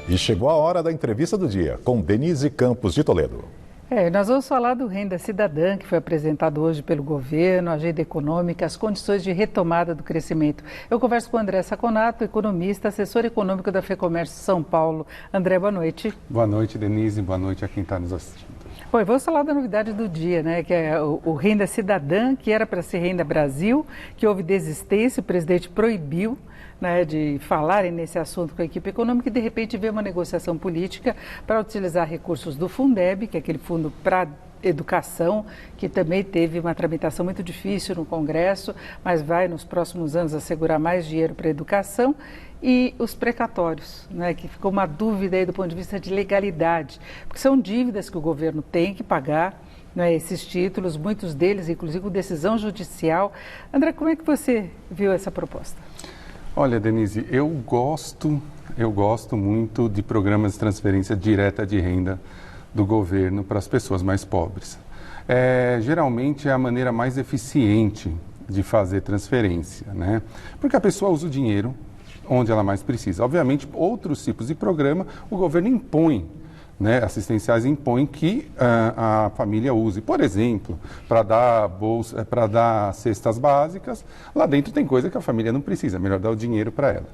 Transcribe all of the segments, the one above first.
E chegou a hora da entrevista do dia com Denise Campos de Toledo. Nós vamos falar do Renda Cidadã, que foi apresentado hoje pelo governo, a agenda econômica, as condições de retomada do crescimento. Eu converso com o André Saconato, economista, assessor econômico da FEComércio São Paulo. André, boa noite. Boa noite, Denise. Boa noite a quem está nos assistindo. Bom, vamos falar da novidade do dia, né? Que é o Renda Cidadã, que era para ser Renda Brasil, que houve desistência, o presidente proibiu, né, de falarem nesse assunto com a equipe econômica e de repente veio uma negociação política para utilizar recursos do Fundeb, que é aquele fundo para educação, que também teve uma tramitação muito difícil no Congresso, mas vai nos próximos anos assegurar mais dinheiro para a educação, e os precatórios, né, que ficou uma dúvida aí do ponto de vista de legalidade, porque são dívidas que o governo tem que pagar, né, esses títulos, muitos deles, inclusive com decisão judicial. André, como é que você viu essa proposta? Olha, Denise, eu gosto muito de programas de transferência direta de renda do governo para as pessoas mais pobres. Geralmente é a maneira mais eficiente de fazer transferência, né? Porque a pessoa usa o dinheiro onde ela mais precisa. Obviamente, outros tipos de programa o governo impõe, né, assistenciais impõem que a família use. Por exemplo, para dar bolsa, para dar cestas básicas, lá dentro tem coisa que a família não precisa, é melhor dar o dinheiro para ela.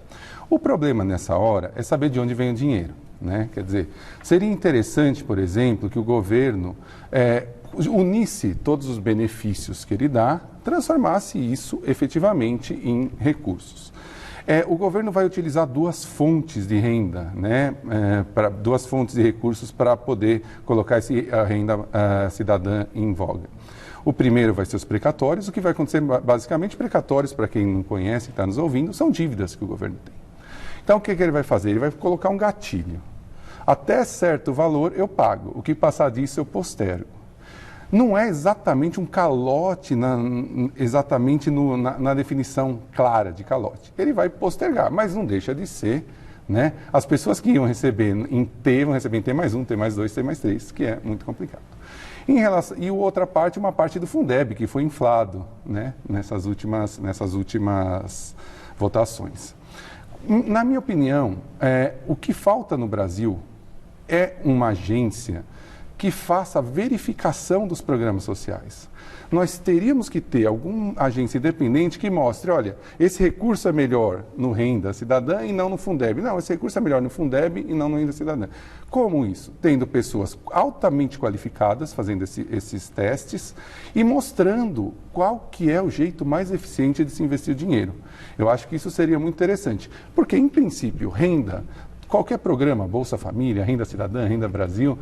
O problema nessa hora é saber de onde vem o dinheiro, né? Quer dizer, seria interessante, por exemplo, que o governo unisse todos os benefícios que ele dá, transformasse isso efetivamente em recursos. O governo vai utilizar duas fontes de renda, né, duas fontes de recursos para poder colocar a renda cidadã em voga. O primeiro vai ser os precatórios. O que vai acontecer, basicamente, precatórios, para quem não conhece, que está nos ouvindo, são dívidas que o governo tem. Então, o que ele vai fazer? Ele vai colocar um gatilho. Até certo valor eu pago, o que passar disso eu postergo. Não é exatamente um calote, exatamente na definição clara de calote. Ele vai postergar, mas não deixa de ser, né? As pessoas que iam receber em T vão receber em T mais 1, T mais 2, T mais 3, que é muito complicado. E a outra parte, uma parte do Fundeb, que foi inflado, né, nessas últimas votações. Na minha opinião, o que falta no Brasil é uma agência que faça a verificação dos programas sociais. Nós teríamos que ter alguma agência independente que mostre, olha, esse recurso é melhor no Renda Cidadã e não no Fundeb. Não, esse recurso é melhor no Fundeb e não no Renda Cidadã. Como isso? Tendo pessoas altamente qualificadas fazendo esses testes e mostrando qual que é o jeito mais eficiente de se investir o dinheiro. Eu acho que isso seria muito interessante, porque, em princípio, renda, qualquer programa, Bolsa Família, Renda Cidadã, Renda Brasil,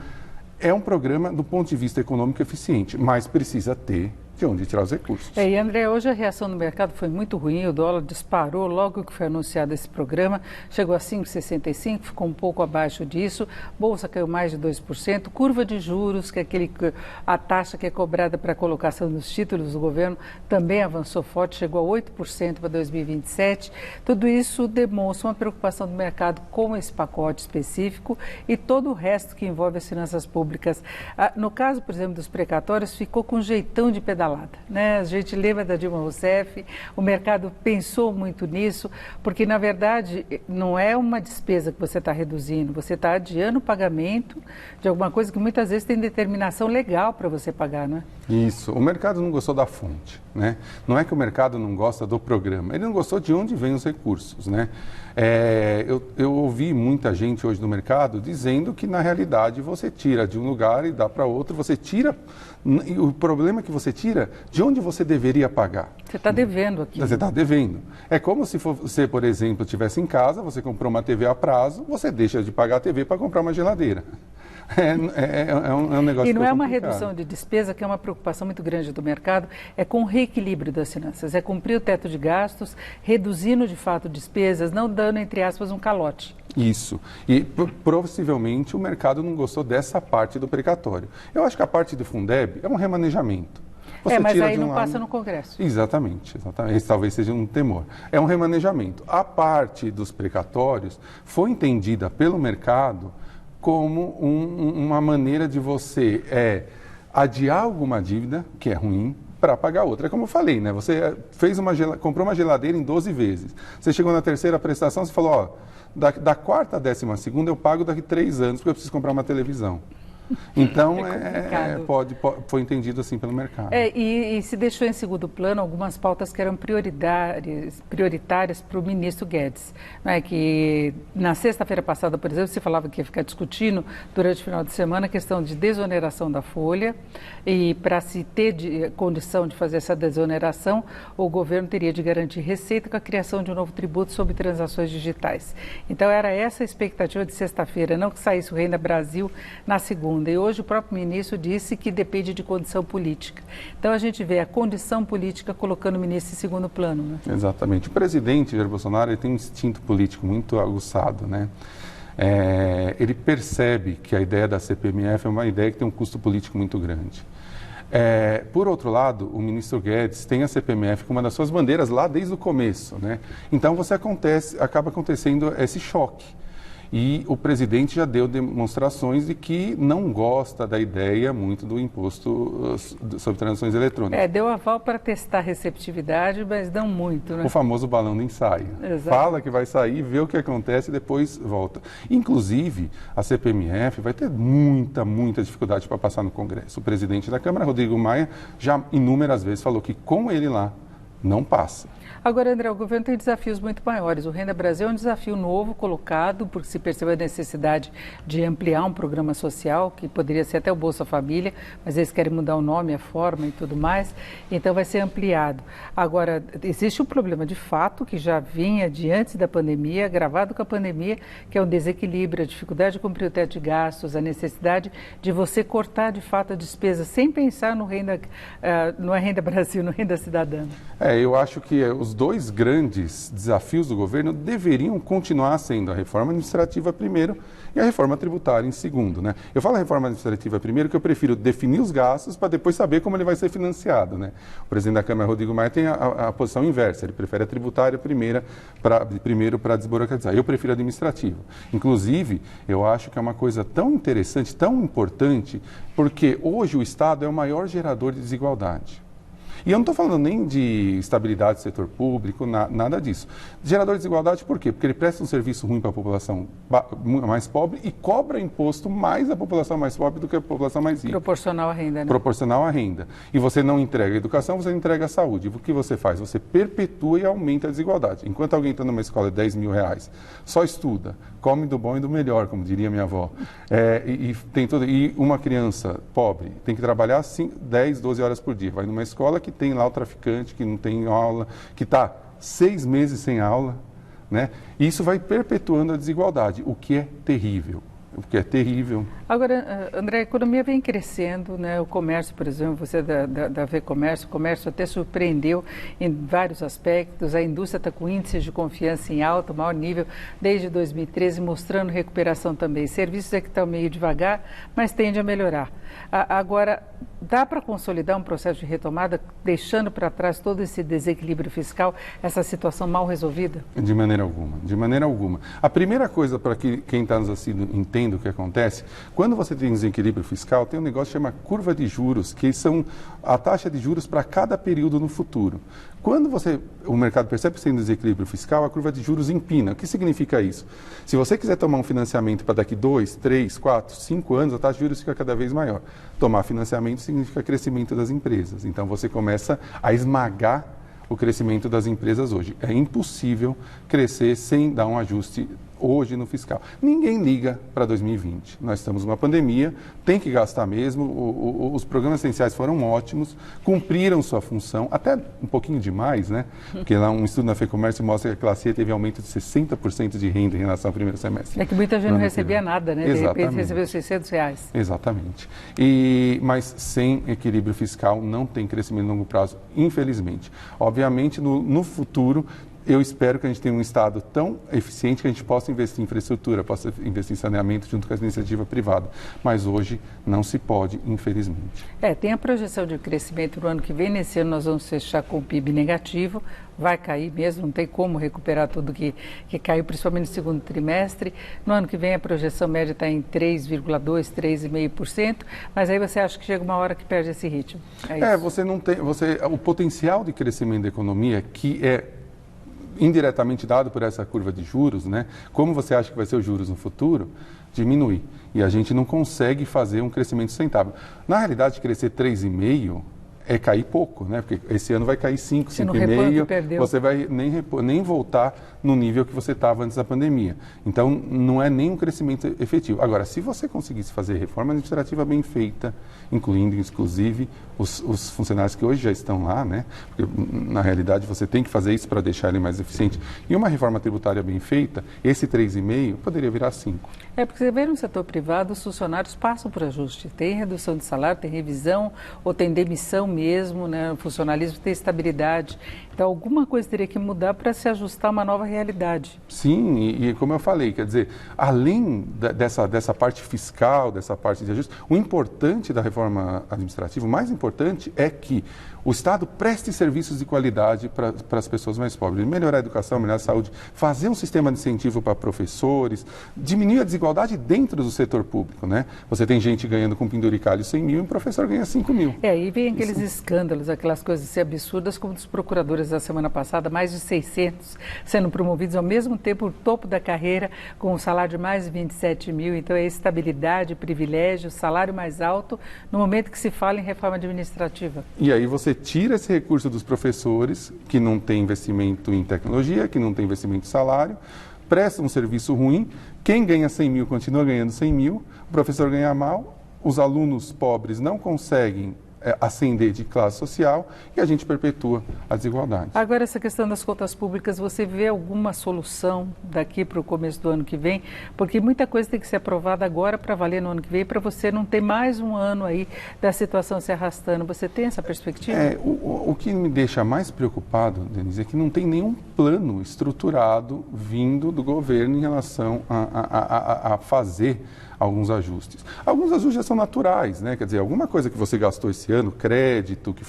é um programa, do ponto de vista econômico, eficiente, mas precisa ter de onde tirar os recursos. E André, hoje a reação no mercado foi muito ruim, o dólar disparou logo que foi anunciado esse programa, chegou a 5,65, ficou um pouco abaixo disso, bolsa caiu mais de 2%, curva de juros, que é a taxa que é cobrada para a colocação dos títulos do governo, também avançou forte, chegou a 8% para 2027. Tudo isso demonstra uma preocupação do mercado com esse pacote específico e todo o resto que envolve as finanças públicas. No caso, por exemplo, dos precatórios, ficou com um jeitão de pedalada, né? A gente lembra da Dilma Rousseff, o mercado pensou muito nisso, porque na verdade não é uma despesa que você está reduzindo, você está adiando o pagamento de alguma coisa que muitas vezes tem determinação legal para você pagar, não é? Isso, o mercado não gostou da fonte, né? Não é que o mercado não gosta do programa, ele não gostou de onde vêm os recursos, né? Eu ouvi muita gente hoje no mercado dizendo que na realidade você tira de um lugar e dá para outro, você tira, e o problema é que você tira de onde você deveria pagar. Você está devendo aqui. Você está devendo. É como se você, por exemplo, estivesse em casa, você comprou uma TV a prazo, você deixa de pagar a TV para comprar uma geladeira. É um negócio. E não é uma redução de despesa, que é uma preocupação muito grande do mercado, é com o reequilíbrio das finanças, é cumprir o teto de gastos, reduzindo de fato despesas, não dando, entre aspas, um calote. Isso. E possivelmente o mercado não gostou dessa parte do precatório. Eu acho que a parte do Fundeb é um remanejamento. Mas aí não passa no Congresso. Exatamente. Esse talvez seja um temor. É um remanejamento. A parte dos precatórios foi entendida pelo mercado como uma maneira de você adiar alguma dívida, que é ruim, para pagar outra. É como eu falei, né? Você comprou uma geladeira em 12 vezes. Você chegou na terceira prestação, você falou, ó, da quarta à 12ª eu pago daqui 3 anos, porque eu preciso comprar uma televisão. Então, foi entendido assim pelo mercado. E se deixou em segundo plano algumas pautas que eram prioritárias para o ministro Guedes. Né? Que na sexta-feira passada, por exemplo, se falava que ia ficar discutindo durante o final de semana a questão de desoneração da folha, e para se ter condição de fazer essa desoneração, o governo teria de garantir receita com a criação de um novo tributo sobre transações digitais. Então, era essa a expectativa de sexta-feira, não que saísse o Renda Brasil na segunda. E hoje o próprio ministro disse que depende de condição política. Então a gente vê a condição política colocando o ministro em segundo plano. Né? Exatamente. O presidente Jair Bolsonaro tem um instinto político muito aguçado, né? Ele percebe que a ideia da CPMF é uma ideia que tem um custo político muito grande. Por outro lado, o ministro Guedes tem a CPMF como uma das suas bandeiras lá desde o começo, né? Então acaba acontecendo esse choque. E o presidente já deu demonstrações de que não gosta da ideia muito do imposto sobre transações eletrônicas. Deu aval para testar a receptividade, mas não muito, né? O famoso balão de ensaio. Exato. Fala que vai sair, vê o que acontece e depois volta. Inclusive, a CPMF vai ter muita dificuldade para passar no Congresso. O presidente da Câmara, Rodrigo Maia, já inúmeras vezes falou que com ele lá não passa. Agora, André, o governo tem desafios muito maiores. O Renda Brasil é um desafio novo colocado, porque se percebeu a necessidade de ampliar um programa social, que poderia ser até o Bolsa Família, mas eles querem mudar o nome, a forma e tudo mais, então vai ser ampliado. Agora, existe um problema de fato, que já vinha de antes da pandemia, agravado com a pandemia, que é um desequilíbrio, a dificuldade de cumprir o teto de gastos, a necessidade de você cortar de fato a despesa, sem pensar no Renda, não é Renda Brasil, no Renda Cidadã. Eu acho que os dois grandes desafios do governo deveriam continuar sendo a reforma administrativa primeiro e a reforma tributária em segundo, né? Eu falo a reforma administrativa primeiro que eu prefiro definir os gastos para depois saber como ele vai ser financiado, né? O presidente da Câmara, Rodrigo Maia, tem a posição inversa, ele prefere a tributária primeiro para desburocratizar. Eu prefiro a administrativa. Inclusive, eu acho que é uma coisa tão interessante, tão importante, porque hoje o Estado é o maior gerador de desigualdade. E eu não estou falando nem de estabilidade do setor público, nada disso. Gerador de desigualdade por quê? Porque ele presta um serviço ruim para a população mais pobre e cobra imposto mais da população mais pobre do que a população mais rica. Proporcional à renda, né? Proporcional à renda. E você não entrega a educação, você entrega a saúde. E o que você faz? Você perpetua e aumenta a desigualdade. Enquanto alguém está numa escola de R$10.000, só estuda, come do bom e do melhor, como diria minha avó. E uma criança pobre tem que trabalhar 10, 12 horas por dia. Vai numa escola que tem lá o traficante, que não tem aula, que está 6 meses sem aula, né? E isso vai perpetuando a desigualdade, o que é terrível. O que é terrível. Agora, André, a economia vem crescendo, né? O comércio, por exemplo, você da V-Comércio, o comércio até surpreendeu em vários aspectos. A indústria está com índices de confiança em alta, maior nível desde 2013, mostrando recuperação também. Serviços é que estão meio devagar, mas tende a melhorar. Agora, dá para consolidar um processo de retomada, deixando para trás todo esse desequilíbrio fiscal, essa situação mal resolvida? De maneira alguma, de maneira alguma. A primeira coisa para que quem está nos assistindo entenda o que acontece, quando você tem desequilíbrio fiscal, tem um negócio que chama curva de juros, que são a taxa de juros para cada período no futuro. Quando o mercado percebe que tem desequilíbrio fiscal, a curva de juros empina. O que significa isso? Se você quiser tomar um financiamento para daqui 2, 3, 4, 5 anos, a taxa de juros fica cada vez maior. Tomar financiamento significa crescimento das empresas. Então você começa a esmagar o crescimento das empresas hoje. É impossível crescer sem dar um ajuste hoje no fiscal. Ninguém liga para 2020. Nós estamos numa pandemia, tem que gastar mesmo. Os programas essenciais foram ótimos, cumpriram sua função, até um pouquinho demais, né? Porque lá um estudo na FEComércio mostra que a classe E teve aumento de 60% de renda em relação ao primeiro semestre. É que muita gente não recebia nada, né? Exatamente. De repente recebeu R$600. Exatamente. Mas sem equilíbrio fiscal não tem crescimento a longo prazo, infelizmente. Obviamente, no futuro, eu espero que a gente tenha um Estado tão eficiente que a gente possa investir em infraestrutura, possa investir em saneamento junto com a iniciativa privada. Mas hoje não se pode, infelizmente. Tem a projeção de crescimento no ano que vem. Nesse ano nós vamos fechar com o PIB negativo. Vai cair mesmo, não tem como recuperar tudo que caiu, principalmente no segundo trimestre. No ano que vem a projeção média está em 3,2%, 3,5%, mas aí você acha que chega uma hora que perde esse ritmo. Você não tem, o potencial de crescimento da economia, que é indiretamente dado por essa curva de juros, né? Como você acha que vai ser os juros no futuro, diminui. E a gente não consegue fazer um crescimento sustentável. Na realidade, crescer 3,5% é cair pouco, né? Porque esse ano vai cair 5, 5,5%, você vai nem voltar no nível que você estava antes da pandemia. Então, não é nem um crescimento efetivo. Agora, se você conseguisse fazer reforma administrativa bem feita, incluindo, inclusive, os funcionários que hoje já estão lá, né? Porque, na realidade, você tem que fazer isso para deixar ele mais eficiente. E uma reforma tributária bem feita, esse 3,5% poderia virar 5%. Porque você vê no setor privado, os funcionários passam por ajuste. Tem redução de salário, tem revisão ou tem demissão mesmo, né? O funcionalismo tem estabilidade. Então, alguma coisa teria que mudar para se ajustar a uma nova realidade. Sim, e como eu falei, quer dizer, além dessa parte fiscal, dessa parte de ajuste, o importante da reforma administrativa, o mais importante é que o Estado preste serviços de qualidade para as pessoas mais pobres, melhorar a educação, melhorar a saúde, fazer um sistema de incentivo para professores, diminuir a desigualdade dentro do setor público, né? Você tem gente ganhando com penduricalho 100 mil e um professor ganha 5 mil. Aí vem aqueles escândalos, aquelas coisas assim absurdas, como dos procuradores da semana passada, mais de 600 sendo promovidos ao mesmo tempo, o topo da carreira, com um salário de mais de 27 mil. Então, é estabilidade, privilégio, salário mais alto, no momento que se fala em reforma administrativa. E aí você tira esse recurso dos professores, que não tem investimento em tecnologia, que não tem investimento em salário, presta um serviço ruim, quem ganha 100 mil continua ganhando 100 mil, o professor ganha mal, os alunos pobres não conseguem ascender de classe social e a gente perpetua a desigualdade. Agora, essa questão das contas públicas, você vê alguma solução daqui para o começo do ano que vem? Porque muita coisa tem que ser aprovada agora para valer no ano que vem, para você não ter mais um ano aí da situação se arrastando. Você tem essa perspectiva? O que me deixa mais preocupado, Denise, é que não tem nenhum plano estruturado vindo do governo em relação a fazer alguns ajustes. Alguns ajustes já são naturais, né? Quer dizer, alguma coisa que você gastou esse ano, crédito, que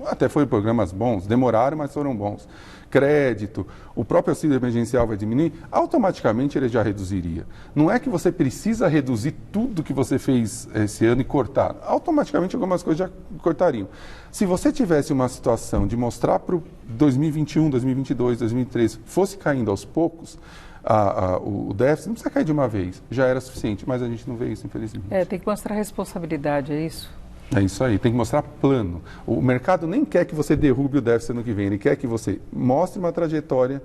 até foi programas bons, demoraram, mas foram bons. Crédito, o próprio auxílio emergencial vai diminuir, automaticamente ele já reduziria. Não é que você precisa reduzir tudo que você fez esse ano e cortar. Automaticamente algumas coisas já cortariam. Se você tivesse uma situação de mostrar para o 2021, 2022, 2023, fosse caindo aos poucos, o déficit não precisa cair de uma vez, já era suficiente, mas a gente não vê isso, infelizmente. Tem que mostrar responsabilidade, é isso? É isso aí, tem que mostrar plano. O mercado nem quer que você derrube o déficit ano que vem, ele quer que você mostre uma trajetória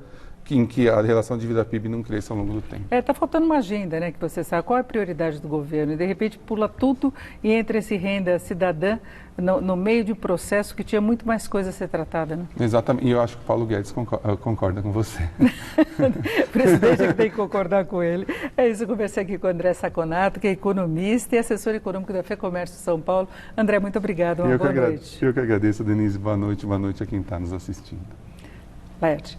em que a relação de dívida-PIB não cresça ao longo do tempo. Está faltando uma agenda, né, que você sabe qual é a prioridade do governo e de repente pula tudo e entra esse renda cidadã no meio de um processo que tinha muito mais coisa a ser tratada, né? Exatamente, e eu acho que o Paulo Guedes concorda com você. O presidente é que tem que concordar com ele. É isso, eu conversei aqui com o André Saconato, que é economista e assessor econômico da FEComércio de São Paulo. André, muito obrigado, uma boa noite. Eu que agradeço, Denise, boa noite a quem está nos assistindo. Laerte.